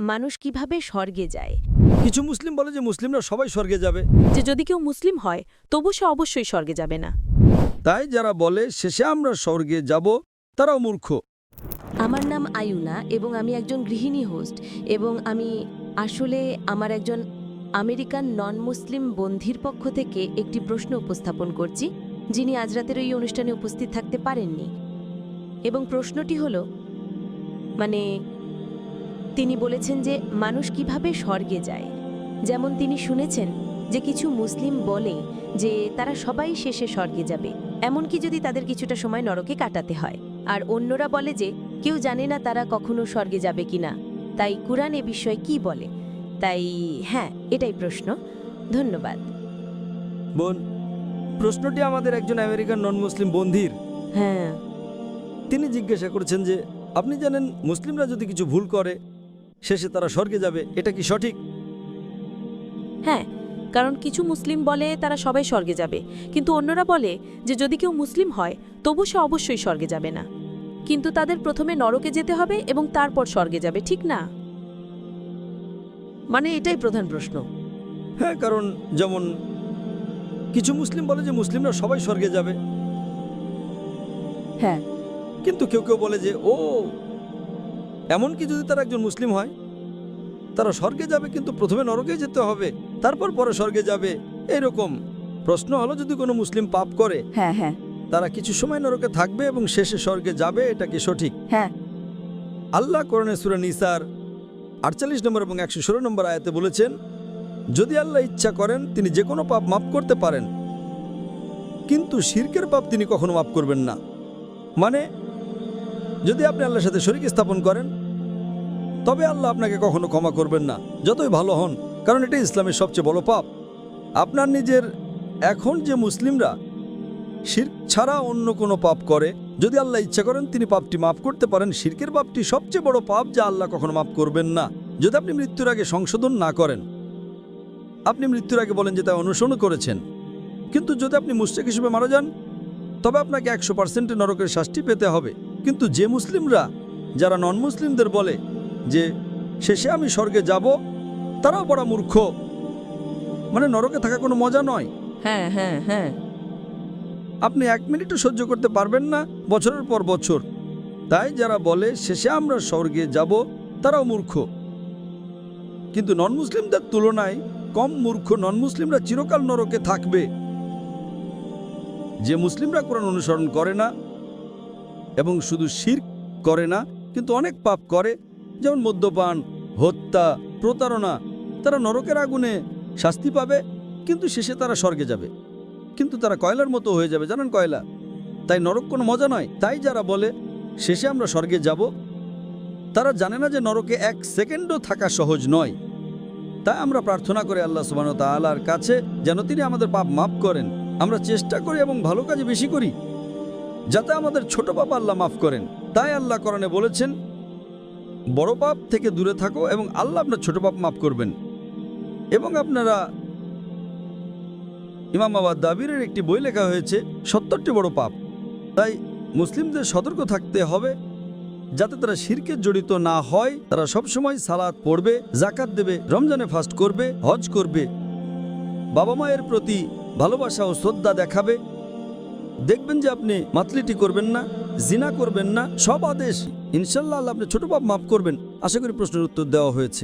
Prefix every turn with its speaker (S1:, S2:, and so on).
S1: মানুষ কিভাবে স্বর্গে যায়।
S2: কিছু মুসলিম বলে যে মুসলিমরা সবাই স্বর্গে যাবে,
S1: যে যদি কেউ মুসলিম হয় তবু সে অবশ্যই স্বর্গে যাবে না।
S2: তাই যারা বলে শেষে আমরা স্বর্গে যাব তারাও মূর্খ।
S1: আমার নাম আয়ুনা এবং আমি একজন গৃহিণী হোস্ট এবং আমি আসলে আমার একজন আমেরিকান নন মুসলিম বন্ধুর পক্ষ থেকে একটি প্রশ্ন উপস্থাপন করছি, যিনি আজ রাতের এই অনুষ্ঠানে উপস্থিত থাকতে পারেননি। এবং প্রশ্নটি হলো, তিনি বলেছেন যে মানুষ কিভাবে স্বর্গে যায়। যেমন তিনি শুনেছেন যে কিছু মুসলিম বলে যে তারা সবাই শেষে স্বর্গে যাবে, এমনকি যদি তাদের কিছুটা সময় নরকে কাটাতে হয়। আর অন্যরা বলে যে কেউ জানে না তারা কখনো স্বর্গে যাবে কিনা। তাই কুরআন এ বিষয়ে কি বলে? তাই হ্যাঁ, এটাই প্রশ্ন। ধন্যবাদ।
S2: বোন, প্রশ্নটি আমাদের একজন আমেরিকান নন মুসলিম বন্ধুর।
S1: হ্যাঁ,
S2: তিনি জিজ্ঞাসা করেছেন যে আপনি জানেন মুসলিমরা যদি কিছু ভুল করে শেষে তারা স্বর্গে যাবে, এটা কি সঠিক?
S1: হ্যাঁ, কারণ কিছু মুসলিম বলে তারা সবাই স্বর্গে যাবে, কিন্তু অন্যরা বলে যে যদি কেউ মুসলিম হয় তবু সে অবশ্যই স্বর্গে যাবে না, কিন্তু তাদের প্রথমে নরকে যেতে হবে এবং তারপর স্বর্গে যাবে, ঠিক না? এটাই প্রধান প্রশ্ন।
S2: হ্যাঁ, কারণ যেমন কিছু মুসলিম বলে যে মুসলিমরা সবাই স্বর্গে যাবে,
S1: হ্যাঁ,
S2: কিন্তু কেউ কেউ বলে যে এমনকি যদি তারা একজন মুসলিম হয় তারা স্বর্গে যাবে, কিন্তু প্রথমে নরকে যেতে হবে, তারপর পরে স্বর্গে যাবে। এইরকম প্রশ্ন হলো, যদি কোনো মুসলিম পাপ করে
S1: হ্যাঁ, হ্যাঁ,
S2: তারা কিছু সময় নরকে থাকবে এবং শেষে স্বর্গে যাবে, এটা কি সঠিক?
S1: হ্যাঁ,
S2: আল্লাহ কোরআনে সূরা নিসার 48 নম্বর এবং 116 নম্বর আয়াতে বলেছেন, যদি আল্লাহ ইচ্ছা করেন তিনি যে কোনো পাপ মাফ করতে পারেন, কিন্তু শিরকের পাপ তিনি কখনো মাফ করবেন না। যদি আপনি আল্লাহর সাথে শরীক স্থাপন করেন তবে আল্লাহ আপনাকে কখনো ক্ষমা করবেন না, যতই ভালো হন, কারণ এটা ইসলামের সবচেয়ে বড় পাপ। আপনার নিজের এখন যে মুসলিমরা শিরক ছাড়া অন্য কোনো পাপ করে, যদি আল্লাহ ইচ্ছা করেন তিনি পাপটি মাফ করতে পারেন। শিরকের পাপটি সবচেয়ে বড় পাপ যা আল্লাহ কখনো মাফ করবেন না, যদি আপনি মৃত্যুর আগে সংশোধন না করেন। আপনি মৃত্যুর আগে বলেন যে তা অনুসরণ করেছেন, কিন্তু যদি আপনি মুশরিক হিসেবে মারা যান তবে আপনাকে 100% নরকের শাস্তি পেতে হবে। কিন্তু যে মুসলিমরা যারা নন মুসলিমদের বলে যে শেষে আমি স্বর্গে যাব, তারাও বড় মূর্খ। নরকে থাকা কোনো মজা নয়।
S1: হ্যাঁ, হ্যাঁ, হ্যাঁ,
S2: আপনি 1 মিনিটও সহ্য করতে পারবেন না বছরের পর বছর। তাই যারা বলে শেষে আমরা স্বর্গে যাব তারাও মূর্খ, কিন্তু নন মুসলিমদের তুলনায় কম মূর্খ। নন মুসলিমরা চিরকাল নরকে থাকবে। যে মুসলিমরা কোরআন অনুসরণ করে না এবং শুধু শিরক করে না কিন্তু অনেক পাপ করে, যেমন মদ্যপান, হত্যা, প্রতারণা, তারা নরকের আগুনে শাস্তি পাবে, কিন্তু শেষে তারা স্বর্গে যাবে। কিন্তু তারা কয়লার মতো হয়ে যাবে, জানেন কয়লা। তাই নরক কোনো মজা নয়। তাই যারা বলে শেষে আমরা স্বর্গে যাব, তারা জানে না যে নরকে 1 সেকেন্ডও থাকা সহজ নয়। তাই আমরা প্রার্থনা করি আল্লাহ সুবহানাহু ওয়া তাআলার কাছে যেন তিনি আমাদের পাপ মাফ করেন। আমরা চেষ্টা করি এবং ভালো কাজে বেশি করি যাতে আমাদের ছোট পাপ আল্লাহ মাফ করেন। তাই আল্লাহ কোরআনে বলেছেন, বড় পাপ থেকে দূরে থাকো এবং আল্লাহ আপনার ছোট পাপ মাফ করবেন। এবং আপনারা ইমাম আবাদ দাবিরের একটি বই লেখা হয়েছে 70টি বড় পাপ। তাই মুসলিমদের সতর্ক থাকতে হবে যাতে তারা শিরকে জড়িত না হয়। তারা সবসময় সালাত পড়বে, জাকাত দেবে, রমজানে ফাস্ট করবে, হজ করবে, বাবা মায়ের প্রতি ভালোবাসা ও শ্রদ্ধা দেখাবে। দেখবেন যে আপনি মাতলিটি করবেন না, জিনা করবেন না, সব আদেশ ইনশাল্লাহ আল্লাহ আপনি ছোট পাপ মাফ করবেন। আশা করি প্রশ্নের উত্তর দেওয়া হয়েছে।